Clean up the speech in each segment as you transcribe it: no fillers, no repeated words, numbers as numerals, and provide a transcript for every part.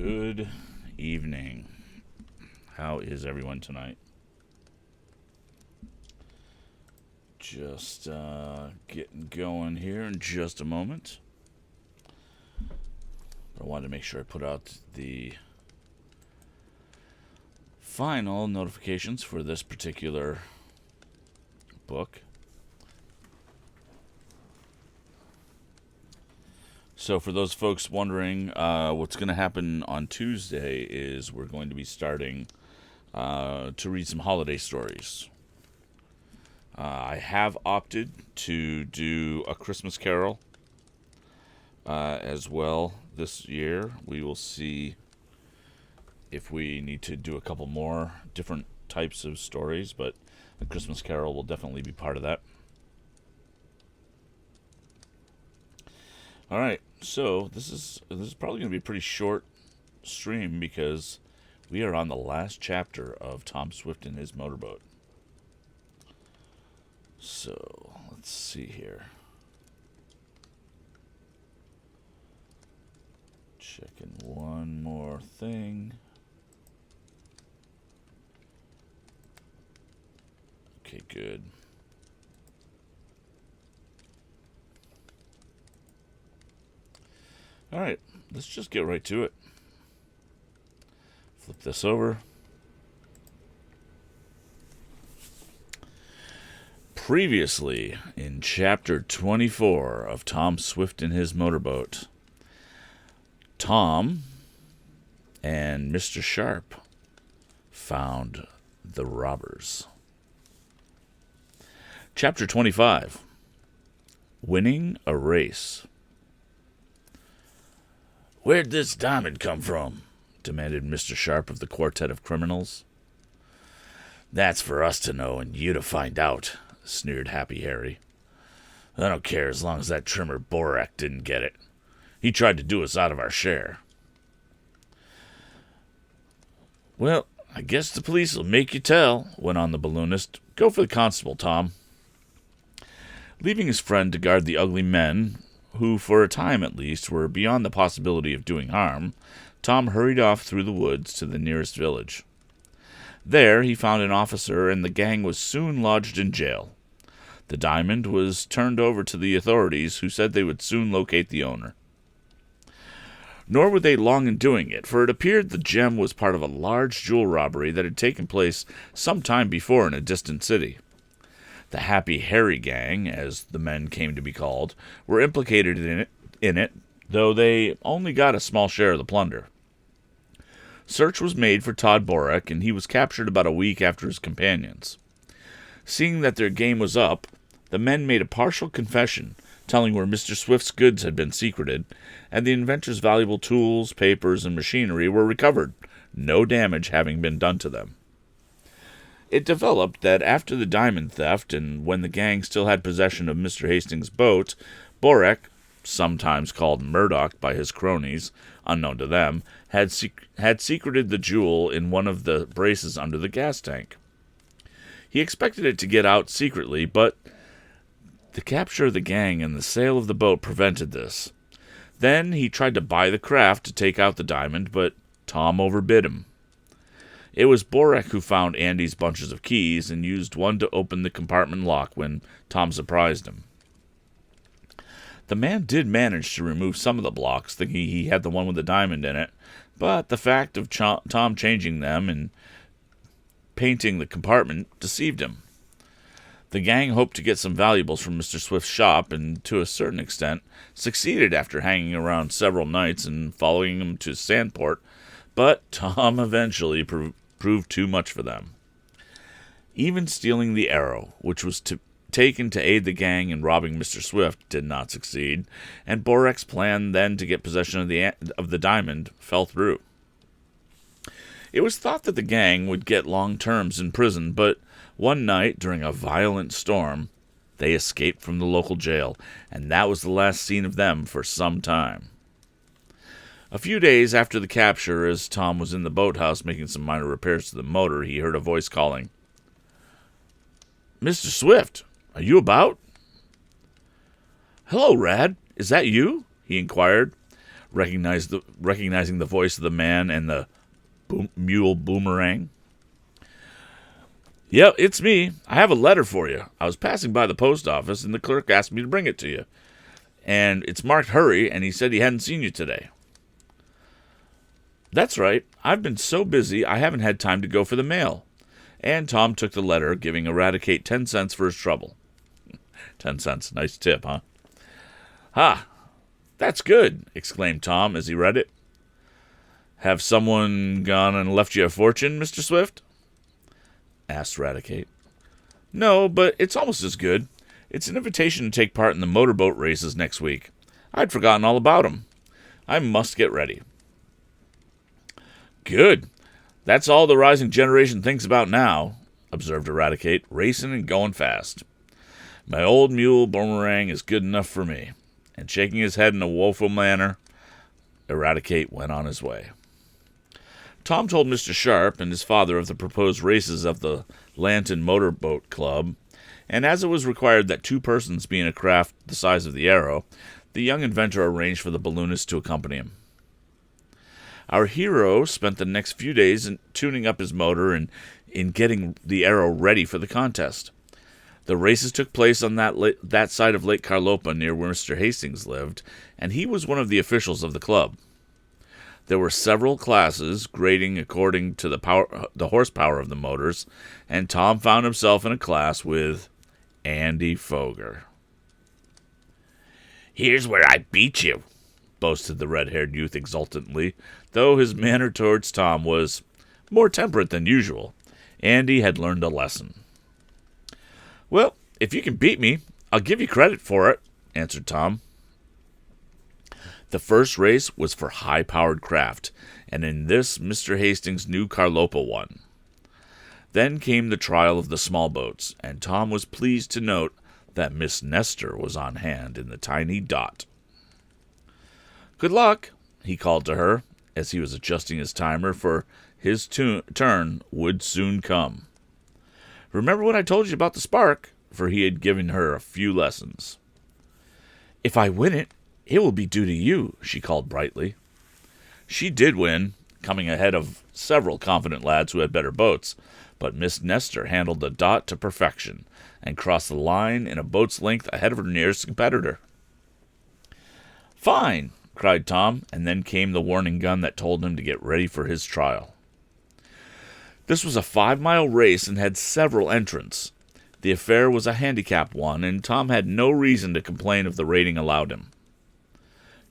Good evening. How is everyone tonight? Just getting going here in just a moment. But I wanted to make sure I put out the final notifications for this particular book. So for those folks wondering, what's going to happen on Tuesday is we're going to be starting to read some holiday stories. I have opted to do A Christmas Carol as well this year. We will see if we need to do a couple more different types of stories, but A Christmas Carol will definitely be part of that. All right, so this is probably going to be a pretty short stream because we are on the last chapter of Tom Swift and his motorboat. So let's see here. Checking one more thing. Okay, good. All right, let's just get right to it. Flip this over. Previously, in Chapter 24 of Tom Swift and his motorboat, Tom and Mr. Sharp found the robbers. Chapter 25, Winning a Race. "Where'd this diamond come from?" demanded Mr. Sharp of the quartet of criminals. "That's for us to know and you to find out," sneered Happy Harry. "I don't care as long as that trimmer Borak didn't get it. He tried to do us out of our share." "Well, I guess the police will make you tell," went on the balloonist. "Go for the constable, Tom." Leaving his friend to guard the ugly men, who, for a time at least, were beyond the possibility of doing harm, Tom hurried off through the woods to the nearest village. There he found an officer, and the gang was soon lodged in jail. The diamond was turned over to the authorities, who said they would soon locate the owner. Nor were they long in doing it, for it appeared the gem was part of a large jewel robbery that had taken place some time before in a distant city. The Happy Harry gang, as the men came to be called, were implicated in it, though they only got a small share of the plunder. Search was made for Todd Borak, and he was captured about a week after his companions. Seeing that their game was up, the men made a partial confession, telling where Mr. Swift's goods had been secreted, and the inventor's valuable tools, papers, and machinery were recovered, no damage having been done to them. It developed that after the diamond theft, and when the gang still had possession of Mr. Hastings' boat, Borak, sometimes called Murdoch by his cronies, unknown to them, had secreted the jewel in one of the braces under the gas tank. He expected it to get out secretly, but the capture of the gang and the sale of the boat prevented this. Then he tried to buy the craft to take out the diamond, but Tom overbid him. It was Borak who found Andy's bunches of keys and used one to open the compartment lock when Tom surprised him. The man did manage to remove some of the blocks, thinking he had the one with the diamond in it, but the fact of Tom changing them and painting the compartment deceived him. The gang hoped to get some valuables from Mr. Swift's shop, and to a certain extent succeeded after hanging around several nights and following him to Sandport, but Tom eventually proved too much for them. Even stealing the arrow, which was taken to aid the gang in robbing Mr. Swift, did not succeed, and Borak's plan then to get possession of the diamond fell through. It was thought that the gang would get long terms in prison, but one night, during a violent storm, they escaped from the local jail, and that was the last seen of them for some time. A few days after the capture, as Tom was in the boathouse making some minor repairs to the motor, he heard a voice calling, "Mr. Swift, are you about?" "Hello, Rad. Is that you?" he inquired. recognizing the voice of the man and the mule Boomerang. "Yep, it's me. I have a letter for you. I was passing by the post office, and the clerk asked me to bring it to you. And it's marked hurry, and he said he hadn't seen you today." "That's right. I've been so busy I haven't had time to go for the mail." And Tom took the letter, giving Eradicate 10 cents for his trouble. 10 cents. Nice tip, huh? "Ha! That's good," exclaimed Tom as he read it. "Have someone gone and left you a fortune, Mr. Swift?" asked Eradicate. "No, but it's almost as good. It's an invitation to take part in the motorboat races next week. I'd forgotten all about 'em. I must get ready." "Good. That's all the rising generation thinks about now," observed Eradicate, "racing and going fast. My old mule Boomerang is good enough for me." And shaking his head in a woeful manner, Eradicate went on his way. Tom told Mr. Sharp and his father of the proposed races of the Lanton Motorboat Club, and as it was required that 2 persons be in a craft the size of the Arrow, the young inventor arranged for the balloonist to accompany him. Our hero spent the next few days in tuning up his motor and in getting the Arrow ready for the contest. The races took place on that side of Lake Carlopa near where Mr. Hastings lived, and he was one of the officials of the club. There were several classes, grading according to the horsepower of the motors, and Tom found himself in a class with Andy Foger. "Here's where I beat you," boasted the red-haired youth exultantly, though his manner towards Tom was more temperate than usual. Andy had learned a lesson. "Well, if you can beat me, I'll give you credit for it," answered Tom. The first race was for high-powered craft, and in this Mr. Hastings knew Carlopa won. Then came the trial of the small boats, and Tom was pleased to note that Miss Nestor was on hand in the tiny Dot. "Good luck," he called to her, as he was adjusting his timer, for his turn would soon come. "Remember what I told you about the spark," for he had given her a few lessons. "If I win it, it will be due to you," she called brightly. She did win, coming ahead of several confident lads who had better boats, but Miss Nestor handled the Dot to perfection and crossed the line in a boat's length ahead of her nearest competitor. "Fine!" cried Tom, and then came the warning gun that told him to get ready for his trial. This was a 5-mile race and had several entrants. The affair was a handicap one, and Tom had no reason to complain of the rating allowed him.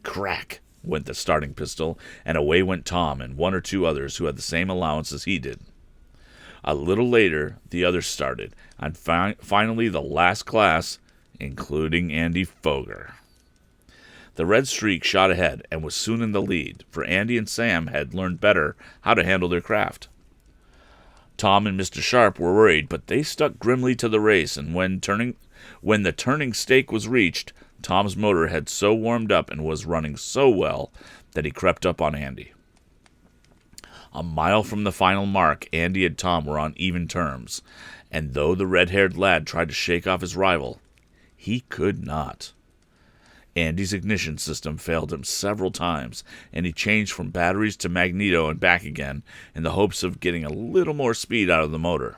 Crack went the starting pistol, and away went Tom and 1 or 2 others who had the same allowance as he did. A little later, the others started, and finally the last class, including Andy Foger. The red streak shot ahead and was soon in the lead, for Andy and Sam had learned better how to handle their craft. Tom and Mr. Sharp were worried, but they stuck grimly to the race, and when the turning stake was reached, Tom's motor had so warmed up and was running so well that he crept up on Andy. A mile from the final mark, Andy and Tom were on even terms, and though the red-haired lad tried to shake off his rival, he could not. Andy's ignition system failed him several times, and he changed from batteries to magneto and back again in the hopes of getting a little more speed out of the motor.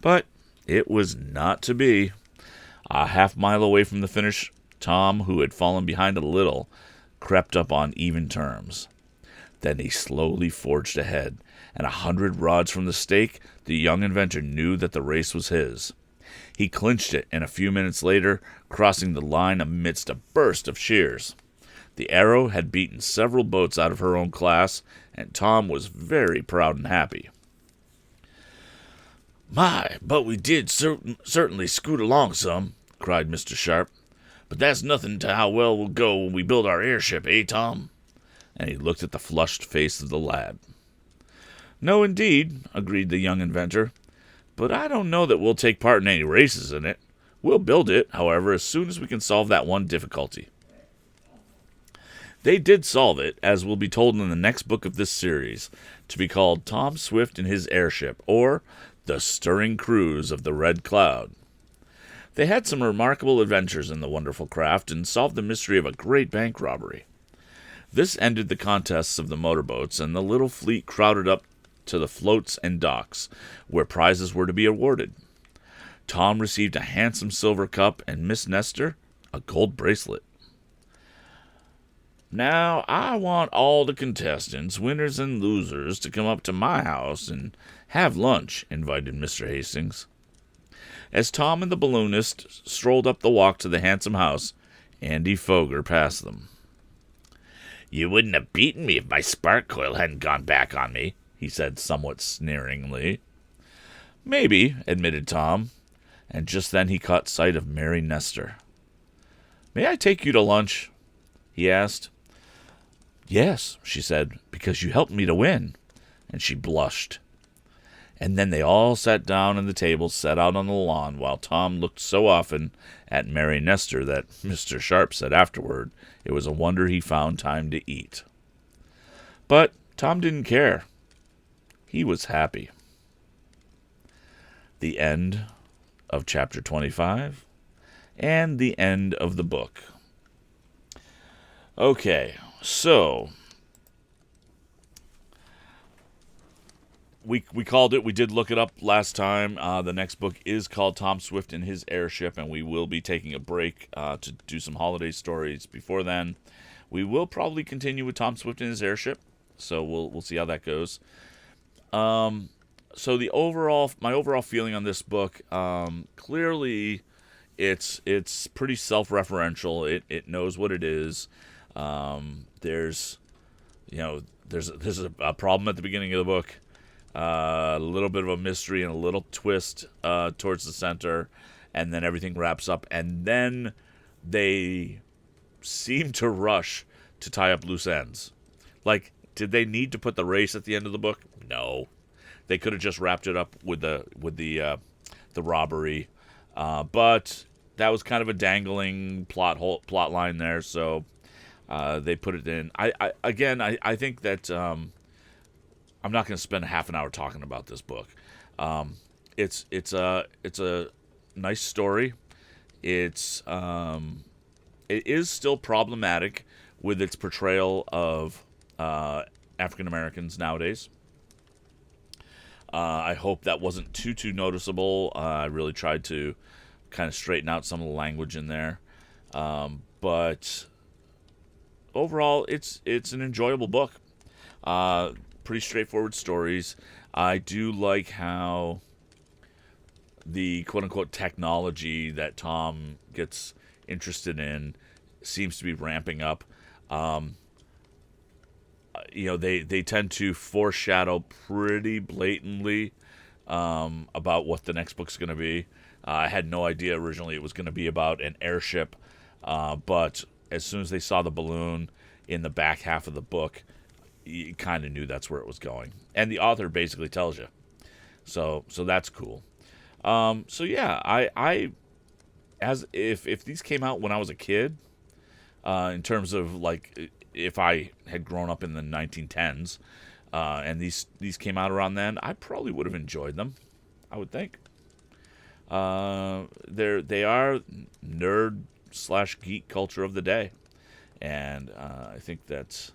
But it was not to be. A half-mile away from the finish, Tom, who had fallen behind a little, crept up on even terms. Then he slowly forged ahead, and 100 rods from the stake, the young inventor knew that the race was his. He clinched it, and a few minutes later, crossing the line amidst a burst of cheers. The Arrow had beaten several boats out of her own class, and Tom was very proud and happy. "My, but we did certainly scoot along some," cried Mr. Sharp. "But that's nothing to how well we'll go when we build our airship, eh, Tom?" And he looked at the flushed face of the lad. "No, indeed," agreed the young inventor. "But I don't know that we'll take part in any races in it. We'll build it, however, as soon as we can solve that one difficulty." They did solve it, as will be told in the next book of this series, to be called Tom Swift and His Airship, or The Stirring Cruise of the Red Cloud. They had some remarkable adventures in the wonderful craft and solved the mystery of a great bank robbery. This ended the contests of the motorboats, and the little fleet crowded up to the floats and docks, where prizes were to be awarded. Tom received a handsome silver cup, and Miss Nestor a gold bracelet. Now, I want all the contestants, winners and losers, to come up to my house and have lunch, invited Mr. Hastings. As Tom and the balloonist strolled up the walk to the handsome house, Andy Foger passed them. "You wouldn't have beaten me if my spark coil hadn't gone back on me," he said somewhat sneeringly. "Maybe," admitted Tom, and just then he caught sight of Mary Nestor. "May I take you to lunch?" he asked. "Yes," she said, "because you helped me to win." And she blushed. And then they all sat down at the table set out on the lawn, while Tom looked so often at Mary Nestor that Mr. Sharp said afterward it was a wonder he found time to eat. But Tom didn't care. He was happy. The end of chapter 25 and the end of the book. Okay, so we called it. We did look it up last time. The next book is called Tom Swift and His Airship, and we will be taking a break to do some holiday stories before then. We will probably continue with Tom Swift and His Airship, so we'll see how that goes. So my overall feeling on this book, clearly, it's pretty self-referential. It knows what it is. There's a problem at the beginning of the book. A little bit of a mystery and a little twist towards the center, and then everything wraps up. And then they seem to rush to tie up loose ends. Like, did they need to put the race at the end of the book? No, they could have just wrapped it up with the robbery. But that was kind of a dangling plot line there, so they put it in. I think that. I'm not going to spend half an hour talking about this book. It's a nice story. It is still problematic with its portrayal of African Americans nowadays. I hope that wasn't too noticeable. I really tried to kind of straighten out some of the language in there, but overall, it's an enjoyable book. Pretty straightforward stories. I do like how the quote-unquote technology that Tom gets interested in seems to be ramping up. They tend to foreshadow pretty blatantly about what the next book's going to be. I had no idea originally it was going to be about an airship, but as soon as they saw the balloon in the back half of the book, you kind of knew that's where it was going, and the author basically tells you. So that's cool. I if these came out when I was a kid, in terms of like if I had grown up in the 1910s, and these came out around then, I probably would have enjoyed them. I would think. They are nerd/geek culture of the day, and I think that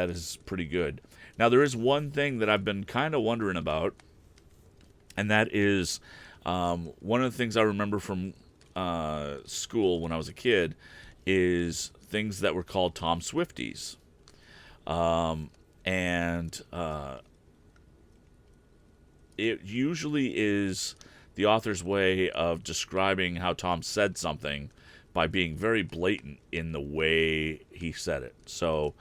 is pretty good. Now, there is one thing that I've been kind of wondering about, and that is one of the things I remember from school when I was a kid is things that were called Tom Swifties. It usually is the author's way of describing how Tom said something by being very blatant in the way he said it. So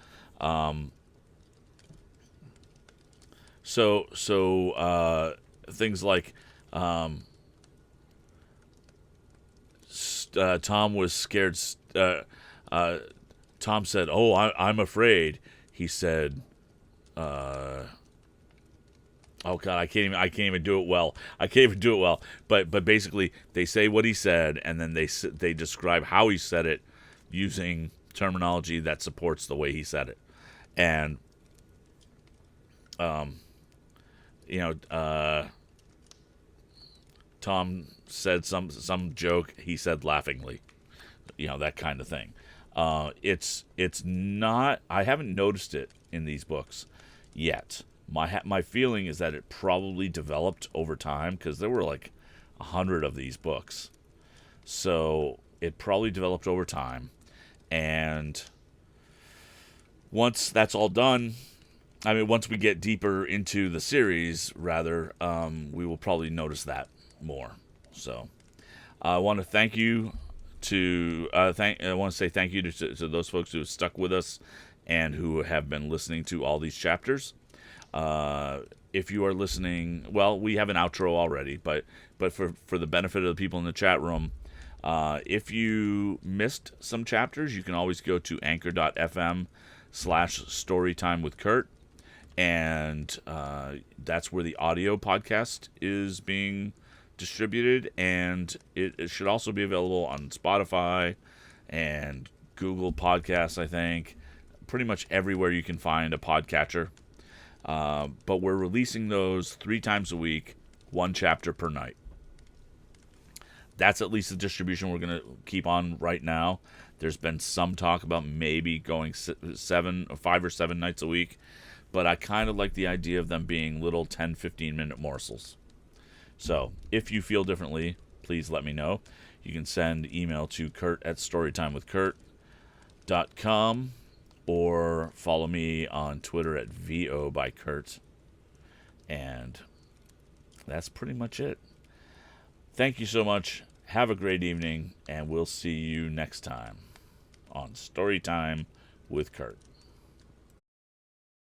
things like Tom was scared. Tom said, "Oh, I'm afraid." He said, "Oh God, I can't even do it well. I can't even do it well." But basically, they say what he said, and then they describe how he said it using terminology that supports the way he said it. And Tom said some joke he said laughingly, that kind of thing. It's not. I haven't noticed it in these books yet. My feeling is that it probably developed over time because there were like 100 of these books, so it probably developed over time. And once that's all done, I mean, once we get deeper into the series, rather, we will probably notice that more. So, I want to thank you I want to say thank you to those folks who have stuck with us and who have been listening to all these chapters. If you are listening, well, we have an outro already, but for the benefit of the people in the chat room, if you missed some chapters, you can always go to anchor.fm/storytime with Kurt, and that's where the audio podcast is being distributed, and it should also be available on Spotify and Google Podcasts, I think. Pretty much everywhere you can find a podcatcher. But we're releasing those 3 times a week, 1 chapter per night. That's at least the distribution we're going to keep on right now. There's been some talk about maybe going 5 or 7 nights a week, but I kind of like the idea of them being little 10, 15-minute morsels. So, if you feel differently, please let me know. You can send email to kurt@storytimewithkurt.com or follow me on Twitter at VO by Kurt. And that's pretty much it. Thank you so much. Have a great evening, and we'll see you next time on Storytime with Kurt.